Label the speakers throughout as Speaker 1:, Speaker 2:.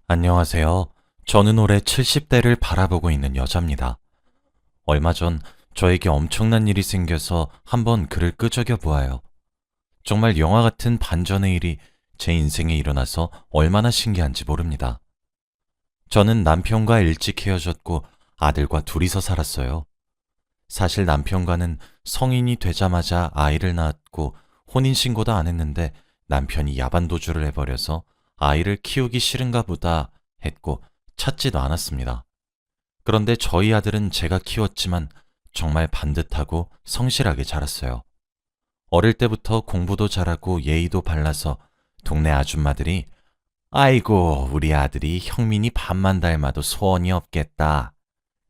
Speaker 1: 안녕하세요. 저는 올해 70대를 바라보고 있는 여자입니다. 얼마 전 저에게 엄청난 일이 생겨서 한번 그를 끄적여 보아요. 정말 영화 같은 반전의 일이 제 인생에 일어나서 얼마나 신기한지 모릅니다. 저는 남편과 일찍 헤어졌고 아들과 둘이서 살았어요. 사실 남편과는 성인이 되자마자 아이를 낳았고 혼인신고도 안 했는데 남편이 야반도주를 해버려서 아이를 키우기 싫은가 보다 했고 찾지도 않았습니다. 그런데 저희 아들은 제가 키웠지만 정말 반듯하고 성실하게 자랐어요. 어릴 때부터 공부도 잘하고 예의도 발라서 동네 아줌마들이 아이고 우리 아들이 형민이 반만 닮아도 소원이 없겠다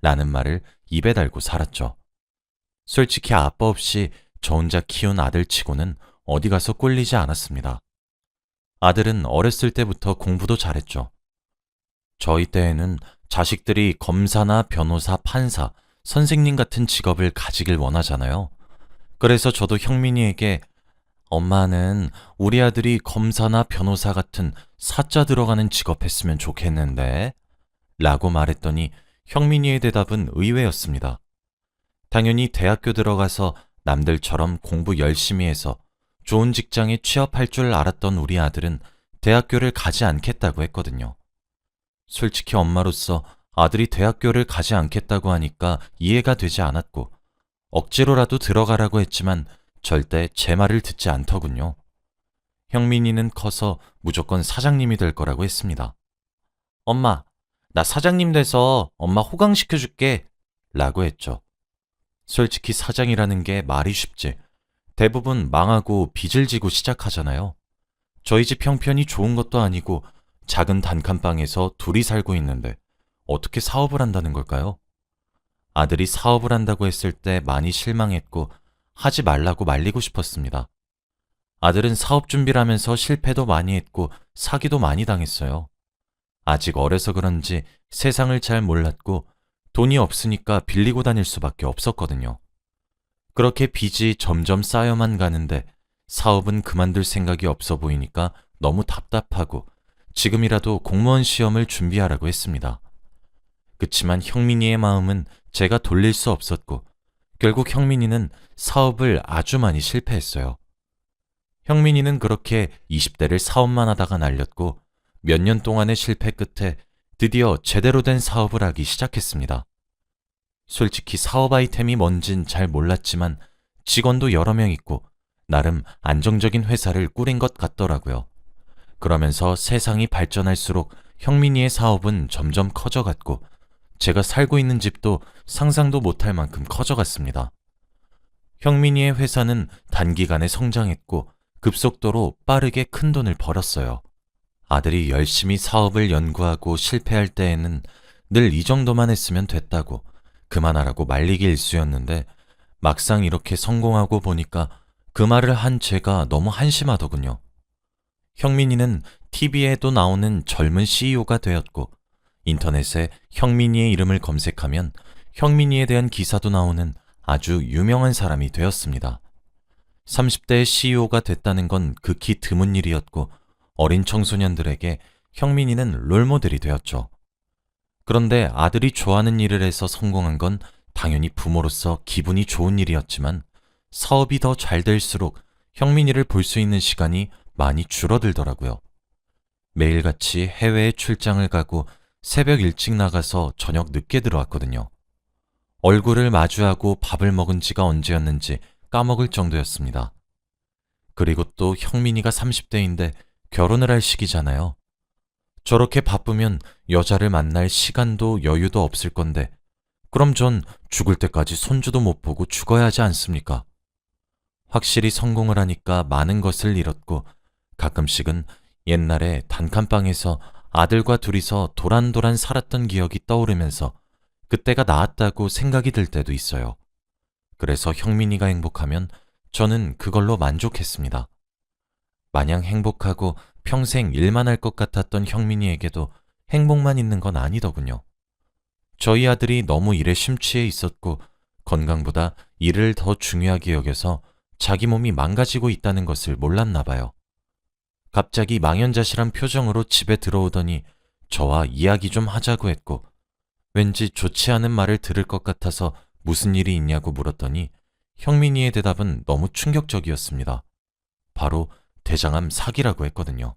Speaker 1: 라는 말을 입에 달고 살았죠. 솔직히 아빠 없이 저 혼자 키운 아들치고는 어디 가서 꿀리지 않았습니다. 아들은 어렸을 때부터 공부도 잘했죠. 저희 때에는 자식들이 검사나 변호사, 판사, 선생님 같은 직업을 가지길 원하잖아요. 그래서 저도 형민이에게 엄마는 우리 아들이 검사나 변호사 같은 사자 들어가는 직업 했으면 좋겠는데 라고 말했더니 형민이의 대답은 의외였습니다. 당연히 대학교 들어가서 남들처럼 공부 열심히 해서 좋은 직장에 취업할 줄 알았던 우리 아들은 대학교를 가지 않겠다고 했거든요. 솔직히 엄마로서 아들이 대학교를 가지 않겠다고 하니까 이해가 되지 않았고 억지로라도 들어가라고 했지만 절대 제 말을 듣지 않더군요. 형민이는 커서 무조건 사장님이 될 거라고 했습니다. 엄마, 나 사장님 돼서 엄마 호강시켜줄게 라고 했죠. 솔직히 사장이라는 게 말이 쉽지. 대부분 망하고 빚을 지고 시작하잖아요. 저희 집 형편이 좋은 것도 아니고 작은 단칸방에서 둘이 살고 있는데 어떻게 사업을 한다는 걸까요? 아들이 사업을 한다고 했을 때 많이 실망했고 하지 말라고 말리고 싶었습니다. 아들은 사업 준비를 하면서 실패도 많이 했고 사기도 많이 당했어요. 아직 어려서 그런지 세상을 잘 몰랐고 돈이 없으니까 빌리고 다닐 수밖에 없었거든요. 그렇게 빚이 점점 쌓여만 가는데 사업은 그만둘 생각이 없어 보이니까 너무 답답하고 지금이라도 공무원 시험을 준비하라고 했습니다. 그치만 형민이의 마음은 제가 돌릴 수 없었고 결국 형민이는 사업을 아주 많이 실패했어요. 형민이는 그렇게 20대를 사업만 하다가 날렸고 몇 년 동안의 실패 끝에 드디어 제대로 된 사업을 하기 시작했습니다. 솔직히 사업 아이템이 뭔진 잘 몰랐지만 직원도 여러 명 있고 나름 안정적인 회사를 꾸린 것 같더라고요. 그러면서 세상이 발전할수록 형민이의 사업은 점점 커져갔고 제가 살고 있는 집도 상상도 못할 만큼 커져갔습니다. 형민이의 회사는 단기간에 성장했고 급속도로 빠르게 큰 돈을 벌었어요. 아들이 열심히 사업을 연구하고 실패할 때에는 늘 이 정도만 했으면 됐다고 그만하라고 말리기 일쑤였는데 막상 이렇게 성공하고 보니까 그 말을 한 제가 너무 한심하더군요. 형민이는 TV에도 나오는 젊은 CEO가 되었고 인터넷에 형민이의 이름을 검색하면 형민이에 대한 기사도 나오는 아주 유명한 사람이 되었습니다. 30대의 CEO가 됐다는 건 극히 드문 일이었고 어린 청소년들에게 형민이는 롤모델이 되었죠. 그런데 아들이 좋아하는 일을 해서 성공한 건 당연히 부모로서 기분이 좋은 일이었지만 사업이 더 잘 될수록 형민이를 볼 수 있는 시간이 많이 줄어들더라고요. 매일같이 해외에 출장을 가고 새벽 일찍 나가서 저녁 늦게 들어왔거든요. 얼굴을 마주하고 밥을 먹은 지가 언제였는지 까먹을 정도였습니다. 그리고 또 형민이가 30대인데 결혼을 할 시기잖아요. 저렇게 바쁘면 여자를 만날 시간도 여유도 없을 건데 그럼 전 죽을 때까지 손주도 못 보고 죽어야 하지 않습니까? 확실히 성공을 하니까 많은 것을 잃었고 가끔씩은 옛날에 단칸방에서 아들과 둘이서 도란도란 살았던 기억이 떠오르면서 그때가 나았다고 생각이 들 때도 있어요. 그래서 형민이가 행복하면 저는 그걸로 만족했습니다. 마냥 행복하고 평생 일만 할 것 같았던 형민이에게도 행복만 있는 건 아니더군요. 저희 아들이 너무 일에 심취해 있었고 건강보다 일을 더 중요하게 여겨서 자기 몸이 망가지고 있다는 것을 몰랐나 봐요. 갑자기 망연자실한 표정으로 집에 들어오더니 저와 이야기 좀 하자고 했고, 왠지 좋지 않은 말을 들을 것 같아서 무슨 일이 있냐고 물었더니 형민이의 대답은 너무 충격적이었습니다. 바로 대장암 사기라고 했거든요.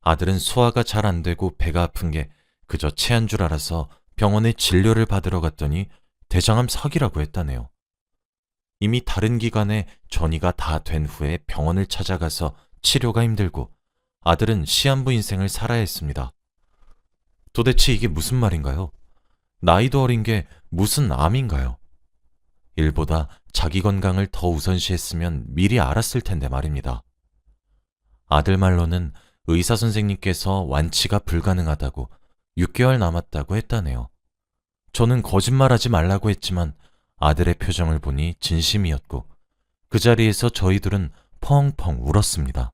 Speaker 1: 아들은 소화가 잘 안 되고 배가 아픈 게 그저 체한 줄 알아서 병원에 진료를 받으러 갔더니 대장암 사기라고 했다네요. 이미 다른 기관에 전이가 다 된 후에 병원을 찾아가서 치료가 힘들고 아들은 시한부 인생을 살아야 했습니다. 도대체 이게 무슨 말인가요? 나이도 어린 게 무슨 암인가요? 일보다 자기 건강을 더 우선시했으면 미리 알았을 텐데 말입니다. 아들 말로는 의사 선생님께서 완치가 불가능하다고 6개월 남았다고 했다네요. 저는 거짓말하지 말라고 했지만 아들의 표정을 보니 진심이었고 그 자리에서 저희들은 펑펑 울었습니다.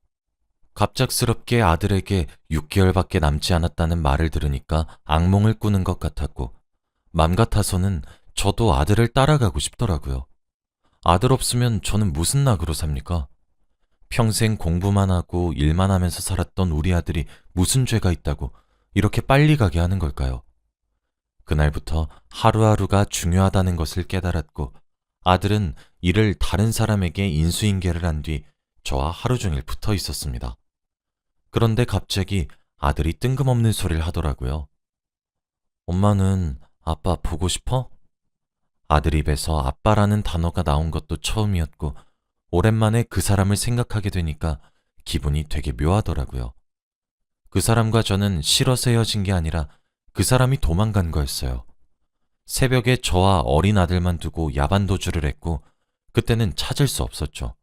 Speaker 1: 갑작스럽게 아들에게 6개월밖에 남지 않았다는 말을 들으니까 악몽을 꾸는 것 같았고 맘 같아서는 저도 아들을 따라가고 싶더라고요. 아들 없으면 저는 무슨 낙으로 삽니까? 평생 공부만 하고 일만 하면서 살았던 우리 아들이 무슨 죄가 있다고 이렇게 빨리 가게 하는 걸까요? 그날부터 하루하루가 중요하다는 것을 깨달았고 아들은 이를 다른 사람에게 인수인계를 한 뒤 저와 하루 종일 붙어 있었습니다. 그런데 갑자기 아들이 뜬금없는 소리를 하더라고요. 엄마는 아빠 보고 싶어? 아들 입에서 아빠라는 단어가 나온 것도 처음이었고 오랜만에 그 사람을 생각하게 되니까 기분이 되게 묘하더라고요. 그 사람과 저는 싫어서 헤어진 게 아니라 그 사람이 도망간 거였어요. 새벽에 저와 어린 아들만 두고 야반 도주를 했고 그때는 찾을 수 없었죠.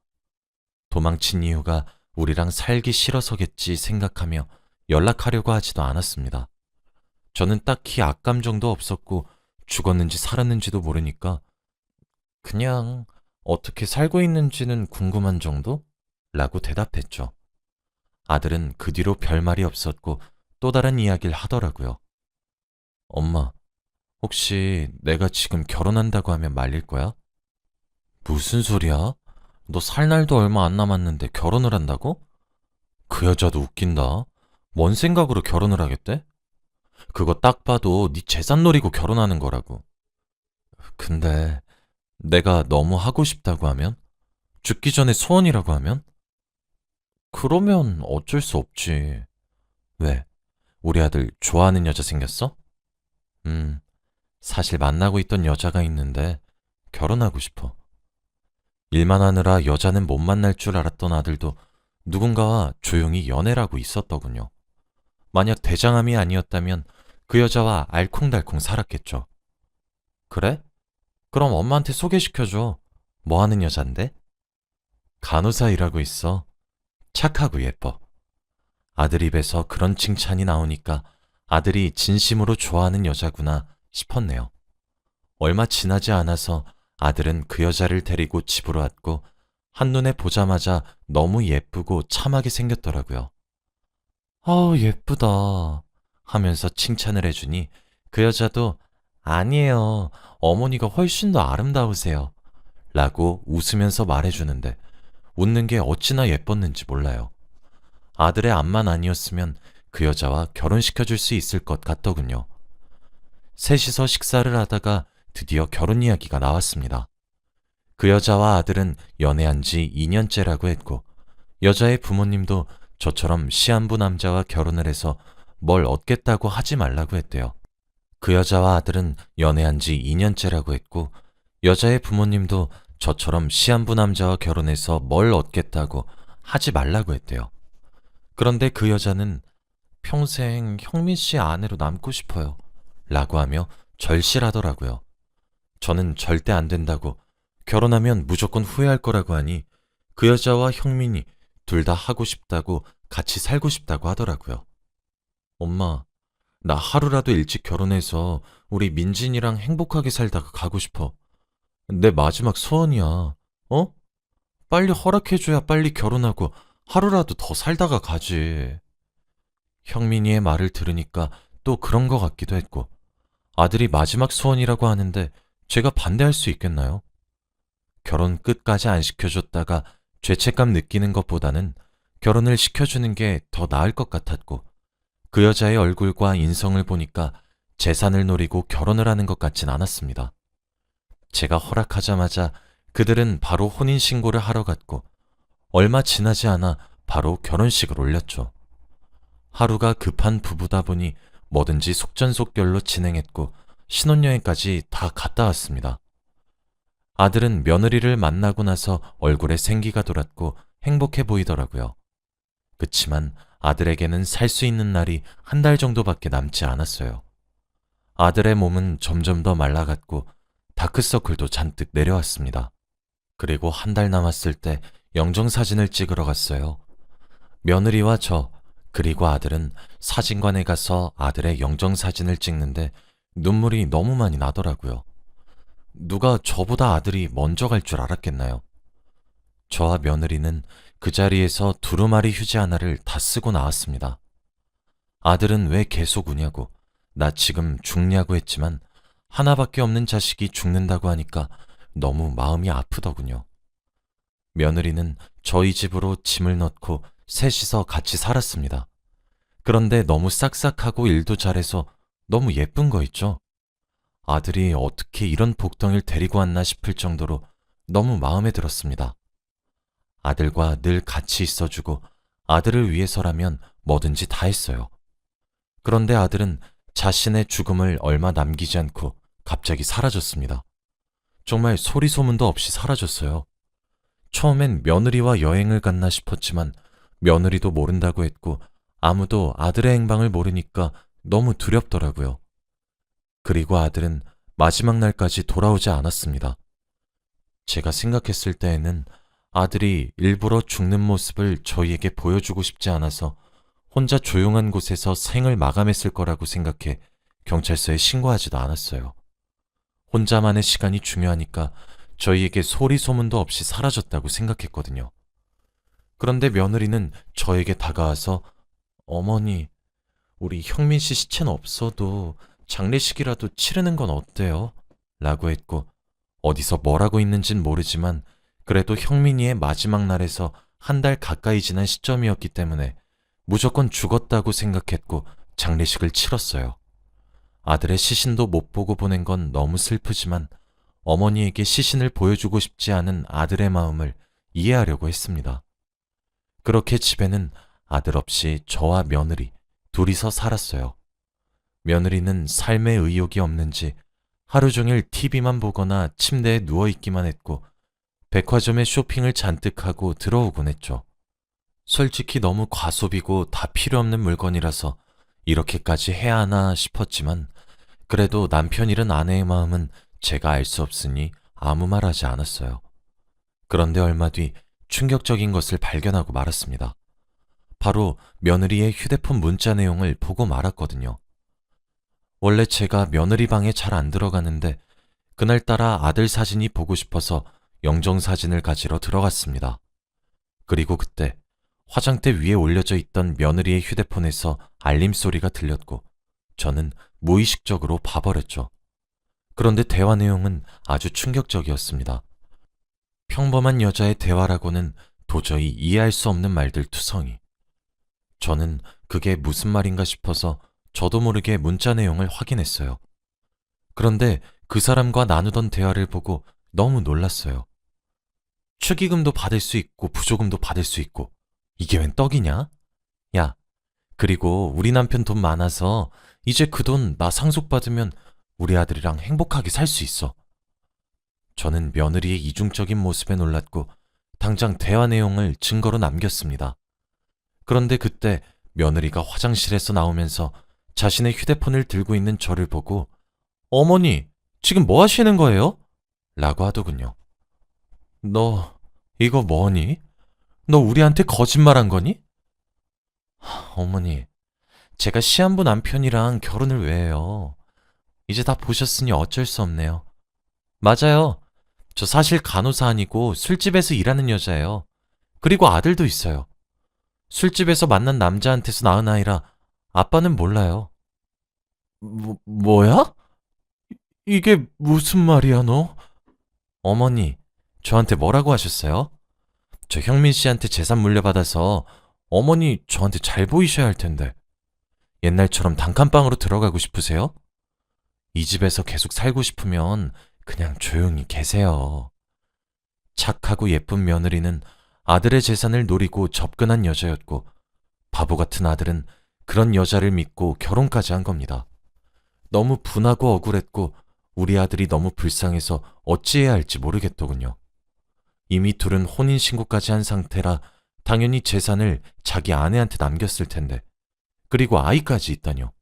Speaker 1: 도망친 이유가 우리랑 살기 싫어서겠지 생각하며 연락하려고 하지도 않았습니다. 저는 딱히 악감정도 없었고 죽었는지 살았는지도 모르니까 그냥 어떻게 살고 있는지는 궁금한 정도? 라고 대답했죠. 아들은 그 뒤로 별말이 없었고 또 다른 이야기를 하더라고요. 엄마, 혹시 내가 지금 결혼한다고 하면 말릴 거야? 무슨 소리야? 너 살 날도 얼마 안 남았는데 결혼을 한다고? 그 여자도 웃긴다. 뭔 생각으로 결혼을 하겠대? 그거 딱 봐도 네 재산 노리고 결혼하는 거라고. 근데 내가 너무 하고 싶다고 하면? 죽기 전에 소원이라고 하면? 그러면 어쩔 수 없지. 왜? 우리 아들 좋아하는 여자 생겼어? 음, 사실 만나고 있던 여자가 있는데 결혼하고 싶어. 일만 하느라 여자는 못 만날 줄 알았던 아들도 누군가와 조용히 연애라고 있었더군요. 만약 대장암이 아니었다면 그 여자와 알콩달콩 살았겠죠. 그래? 그럼 엄마한테 소개시켜줘. 뭐 하는 여잔데? 간호사 일하고 있어. 착하고 예뻐. 아들 입에서 그런 칭찬이 나오니까 아들이 진심으로 좋아하는 여자구나 싶었네요. 얼마 지나지 않아서 아들은 그 여자를 데리고 집으로 왔고 한눈에 보자마자 너무 예쁘고 참하게 생겼더라고요. 예쁘다 하면서 칭찬을 해주니 그 여자도 아니에요. 어머니가 훨씬 더 아름다우세요. 라고 웃으면서 말해주는데 웃는 게 어찌나 예뻤는지 몰라요. 아들의 암만 아니었으면 그 여자와 결혼시켜줄 수 있을 것 같더군요. 셋이서 식사를 하다가 드디어 결혼 이야기가 나왔습니다. 그 여자와 아들은 연애한 지 2년째라고 했고 여자의 부모님도 저처럼 시한부 남자와 결혼을 해서 뭘 얻겠다고 하지 말라고 했대요. 그 여자와 아들은 연애한 지 2년째라고 했고 여자의 부모님도 저처럼 시한부 남자와 결혼해서 뭘 얻겠다고 하지 말라고 했대요. 그런데 그 여자는 평생 형민 씨 아내로 남고 싶어요 라고 하며 절실하더라고요. 저는 절대 안 된다고 결혼하면 무조건 후회할 거라고 하니 그 여자와 형민이 둘 다 하고 싶다고 같이 살고 싶다고 하더라고요. 엄마, 나 하루라도 일찍 결혼해서 우리 민진이랑 행복하게 살다가 가고 싶어. 내 마지막 소원이야. 어? 빨리 허락해줘야 빨리 결혼하고 하루라도 더 살다가 가지. 형민이의 말을 들으니까 또 그런 것 같기도 했고 아들이 마지막 소원이라고 하는데 제가 반대할 수 있겠나요? 결혼 끝까지 안 시켜줬다가 죄책감 느끼는 것보다는 결혼을 시켜주는 게 더 나을 것 같았고 그 여자의 얼굴과 인성을 보니까 재산을 노리고 결혼을 하는 것 같진 않았습니다. 제가 허락하자마자 그들은 바로 혼인신고를 하러 갔고 얼마 지나지 않아 바로 결혼식을 올렸죠. 하루가 급한 부부다 보니 뭐든지 속전속결로 진행했고 신혼여행까지 다 갔다 왔습니다. 아들은 며느리를 만나고 나서 얼굴에 생기가 돌았고 행복해 보이더라고요. 그치만 아들에게는 살 수 있는 날이 한 달 정도밖에 남지 않았어요. 아들의 몸은 점점 더 말라갔고 다크서클도 잔뜩 내려왔습니다. 그리고 한 달 남았을 때 영정사진을 찍으러 갔어요. 며느리와 저, 그리고 아들은 사진관에 가서 아들의 영정사진을 찍는데 눈물이 너무 많이 나더라고요. 누가 저보다 아들이 먼저 갈 줄 알았겠나요? 저와 며느리는 그 자리에서 두루마리 휴지 하나를 다 쓰고 나왔습니다. 아들은 왜 계속 우냐고, 나 지금 죽냐고 했지만 하나밖에 없는 자식이 죽는다고 하니까 너무 마음이 아프더군요. 며느리는 저희 집으로 짐을 넣고 셋이서 같이 살았습니다. 그런데 너무 싹싹하고 일도 잘해서 너무 예쁜 거 있죠? 아들이 어떻게 이런 복덩이를 데리고 왔나 싶을 정도로 너무 마음에 들었습니다. 아들과 늘 같이 있어주고 아들을 위해서라면 뭐든지 다 했어요. 그런데 아들은 자신의 죽음을 얼마 남기지 않고 갑자기 사라졌습니다. 정말 소리소문도 없이 사라졌어요. 처음엔 며느리와 여행을 갔나 싶었지만 며느리도 모른다고 했고 아무도 아들의 행방을 모르니까 너무 두렵더라고요. 그리고 아들은 마지막 날까지 돌아오지 않았습니다. 제가 생각했을 때에는 아들이 일부러 죽는 모습을 저희에게 보여주고 싶지 않아서 혼자 조용한 곳에서 생을 마감했을 거라고 생각해 경찰서에 신고하지도 않았어요. 혼자만의 시간이 중요하니까 저희에게 소리 소문도 없이 사라졌다고 생각했거든요. 그런데 며느리는 저에게 다가와서 어머니, 우리 형민 씨 시체는 없어도 장례식이라도 치르는 건 어때요? 라고 했고 어디서 뭘 하고 있는진 모르지만 그래도 형민이의 마지막 날에서 한 달 가까이 지난 시점이었기 때문에 무조건 죽었다고 생각했고 장례식을 치렀어요. 아들의 시신도 못 보고 보낸 건 너무 슬프지만 어머니에게 시신을 보여주고 싶지 않은 아들의 마음을 이해하려고 했습니다. 그렇게 집에는 아들 없이 저와 며느리 둘이서 살았어요. 며느리는 삶의 의욕이 없는지 하루 종일 TV만 보거나 침대에 누워있기만 했고 백화점에 쇼핑을 잔뜩 하고 들어오곤 했죠. 솔직히 너무 과소비고 다 필요 없는 물건이라서 이렇게까지 해야 하나 싶었지만 그래도 남편 잃은 아내의 마음은 제가 알 수 없으니 아무 말 하지 않았어요. 그런데 얼마 뒤 충격적인 것을 발견하고 말았습니다. 바로 며느리의 휴대폰 문자 내용을 보고 말았거든요. 원래 제가 며느리 방에 잘 안 들어가는데 그날따라 아들 사진이 보고 싶어서 영정사진을 가지러 들어갔습니다. 그리고 그때 화장대 위에 올려져 있던 며느리의 휴대폰에서 알림 소리가 들렸고 저는 무의식적으로 봐버렸죠. 그런데 대화 내용은 아주 충격적이었습니다. 평범한 여자의 대화라고는 도저히 이해할 수 없는 말들 투성이. 저는 그게 무슨 말인가 싶어서 저도 모르게 문자 내용을 확인했어요. 그런데 그 사람과 나누던 대화를 보고 너무 놀랐어요. 축의금도 받을 수 있고 부조금도 받을 수 있고 이게 웬 떡이냐? 야, 그리고 우리 남편 돈 많아서 이제 그 돈 나 상속받으면 우리 아들이랑 행복하게 살 수 있어. 저는 며느리의 이중적인 모습에 놀랐고 당장 대화 내용을 증거로 남겼습니다. 그런데 그때 며느리가 화장실에서 나오면서 자신의 휴대폰을 들고 있는 저를 보고 어머니, 지금 뭐 하시는 거예요? 라고 하더군요. 너 이거 뭐니? 너 우리한테 거짓말한 거니? 어머니, 제가 시한부 남편이랑 결혼을 왜 해요? 이제 다 보셨으니 어쩔 수 없네요. 맞아요. 저 사실 간호사 아니고 술집에서 일하는 여자예요. 그리고 아들도 있어요. 술집에서 만난 남자한테서 낳은 아이라 아빠는 몰라요. 뭐야? 이게 무슨 말이야, 너? 어머니, 저한테 뭐라고 하셨어요? 저 형민 씨한테 재산 물려받아서 어머니 저한테 잘 보이셔야 할 텐데. 옛날처럼 단칸방으로 들어가고 싶으세요? 이 집에서 계속 살고 싶으면 그냥 조용히 계세요. 착하고 예쁜 며느리는 아들의 재산을 노리고 접근한 여자였고, 바보 같은 아들은 그런 여자를 믿고 결혼까지 한 겁니다. 너무 분하고 억울했고, 우리 아들이 너무 불쌍해서 어찌해야 할지 모르겠더군요. 이미 둘은 혼인신고까지 한 상태라 당연히 재산을 자기 아내한테 남겼을 텐데, 그리고 아이까지 있다뇨.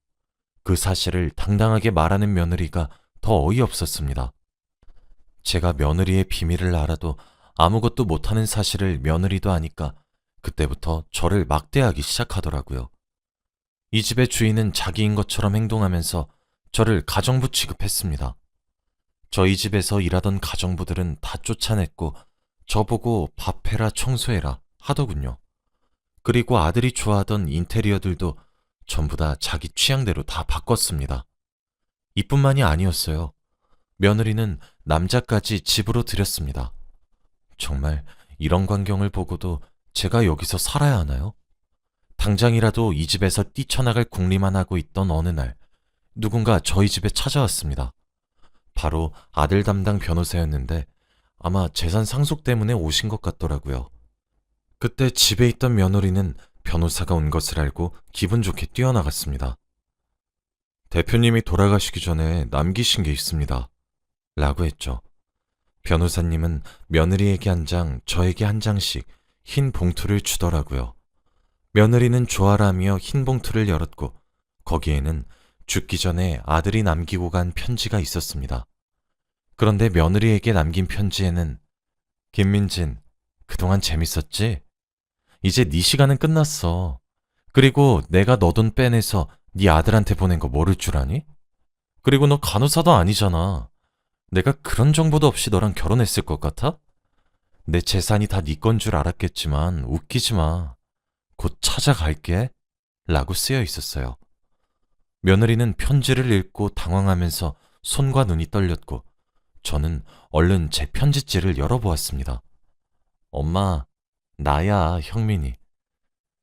Speaker 1: 그 사실을 당당하게 말하는 며느리가 더 어이없었습니다. 제가 며느리의 비밀을 알아도 아무것도 못하는 사실을 며느리도 아니까 그때부터 저를 막대하기 시작하더라고요. 이 집의 주인은 자기인 것처럼 행동하면서 저를 가정부 취급했습니다. 저희 집에서 일하던 가정부들은 다 쫓아냈고 저보고 밥해라 청소해라 하더군요. 그리고 아들이 좋아하던 인테리어들도 전부 다 자기 취향대로 다 바꿨습니다. 이뿐만이 아니었어요. 며느리는 남자까지 집으로 들였습니다. 정말 이런 광경을 보고도 제가 여기서 살아야 하나요? 당장이라도 이 집에서 뛰쳐나갈 궁리만 하고 있던 어느 날, 누군가 저희 집에 찾아왔습니다. 바로 아들 담당 변호사였는데 아마 재산 상속 때문에 오신 것 같더라고요. 그때 집에 있던 며느리는 변호사가 온 것을 알고 기분 좋게 뛰어나갔습니다. 대표님이 돌아가시기 전에 남기신 게 있습니다. 라고 했죠. 변호사님은 며느리에게 한 장, 저에게 한 장씩 흰 봉투를 주더라고요. 며느리는 좋아라며 흰 봉투를 열었고 거기에는 죽기 전에 아들이 남기고 간 편지가 있었습니다. 그런데 며느리에게 남긴 편지에는 김민진, 그동안 재밌었지? 이제 네 시간은 끝났어. 그리고 내가 너 돈 빼내서 네 아들한테 보낸 거 모를 줄 아니? 그리고 너 간호사도 아니잖아. 내가 그런 정보도 없이 너랑 결혼했을 것 같아? 내 재산이 다 네 건 줄 알았겠지만 웃기지 마. 곧 찾아갈게. 라고 쓰여 있었어요. 며느리는 편지를 읽고 당황하면서 손과 눈이 떨렸고 저는 얼른 제 편지지를 열어보았습니다. 엄마, 나야, 형민이.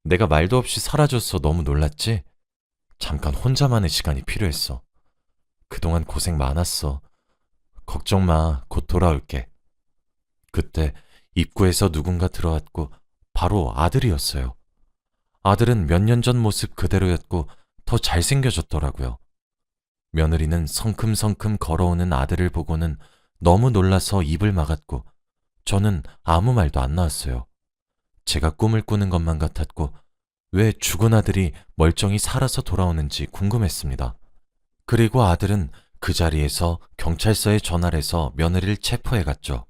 Speaker 1: 내가 말도 없이 사라져서 너무 놀랐지? 잠깐 혼자만의 시간이 필요했어. 그동안 고생 많았어. 걱정 마, 곧 돌아올게. 그때 입구에서 누군가 들어왔고 바로 아들이었어요. 아들은 몇 년 전 모습 그대로였고 더 잘생겨졌더라고요. 며느리는 성큼성큼 걸어오는 아들을 보고는 너무 놀라서 입을 막았고 저는 아무 말도 안 나왔어요. 제가 꿈을 꾸는 것만 같았고 왜 죽은 아들이 멀쩡히 살아서 돌아오는지 궁금했습니다. 그리고 아들은 그 자리에서 경찰서에 전화를 해서 며느리를 체포해 갔죠.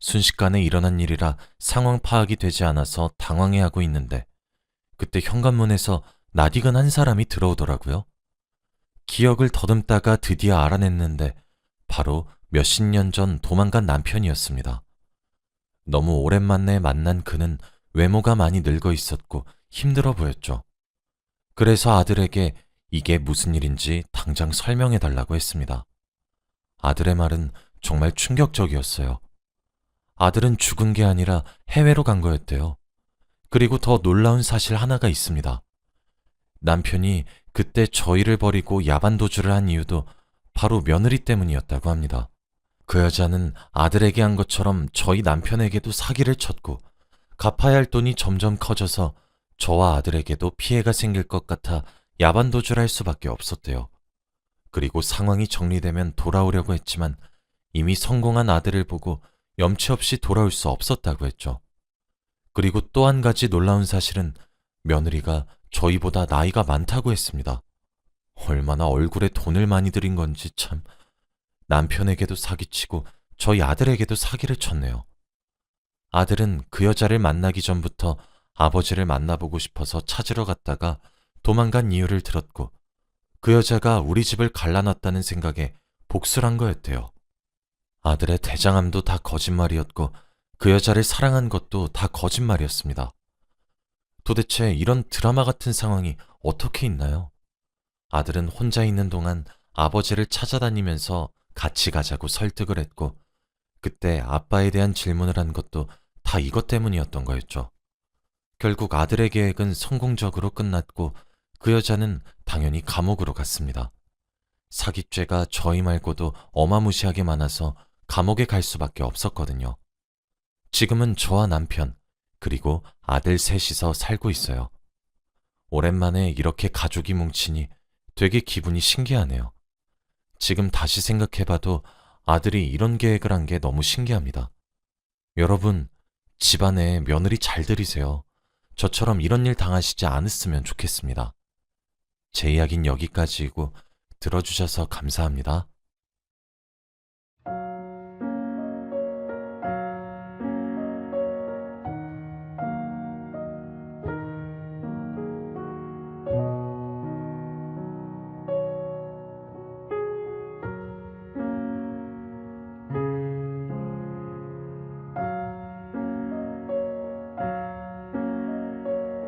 Speaker 1: 순식간에 일어난 일이라 상황 파악이 되지 않아서 당황해하고 있는데 그때 현관문에서 낯익은 한 사람이 들어오더라고요. 기억을 더듬다가 드디어 알아냈는데 바로 몇십 년 전 도망간 남편이었습니다. 너무 오랜만에 만난 그는 외모가 많이 늙어 있었고 힘들어 보였죠. 그래서 아들에게 이게 무슨 일인지 당장 설명해 달라고 했습니다. 아들의 말은 정말 충격적이었어요. 아들은 죽은 게 아니라 해외로 간 거였대요. 그리고 더 놀라운 사실 하나가 있습니다. 남편이 그때 저희를 버리고 야반도주를 한 이유도 바로 며느리 때문이었다고 합니다. 그 여자는 아들에게 한 것처럼 저희 남편에게도 사기를 쳤고 갚아야 할 돈이 점점 커져서 저와 아들에게도 피해가 생길 것 같아 야반도주를 할 수밖에 없었대요. 그리고 상황이 정리되면 돌아오려고 했지만 이미 성공한 아들을 보고 염치 없이 돌아올 수 없었다고 했죠. 그리고 또 한 가지 놀라운 사실은 며느리가 저희보다 나이가 많다고 했습니다. 얼마나 얼굴에 돈을 많이 들인 건지 참. 남편에게도 사기치고 저희 아들에게도 사기를 쳤네요. 아들은 그 여자를 만나기 전부터 아버지를 만나보고 싶어서 찾으러 갔다가 도망간 이유를 들었고 그 여자가 우리 집을 갈라놨다는 생각에 복수를 한 거였대요. 아들의 대장암도 다 거짓말이었고 그 여자를 사랑한 것도 다 거짓말이었습니다. 도대체 이런 드라마 같은 상황이 어떻게 있나요? 아들은 혼자 있는 동안 아버지를 찾아다니면서 같이 가자고 설득을 했고 그때 아빠에 대한 질문을 한 것도 다 이것 때문이었던 거였죠. 결국 아들의 계획은 성공적으로 끝났고 그 여자는 당연히 감옥으로 갔습니다. 사기죄가 저희 말고도 어마무시하게 많아서 감옥에 갈 수밖에 없었거든요. 지금은 저와 남편, 그리고 아들 셋이서 살고 있어요. 오랜만에 이렇게 가족이 뭉치니 되게 기분이 신기하네요. 지금 다시 생각해봐도 아들이 이런 계획을 한 게 너무 신기합니다. 여러분, 집안에 며느리 잘 들이세요. 저처럼 이런 일 당하시지 않았으면 좋겠습니다. 제 이야기는 여기까지이고 들어주셔서 감사합니다.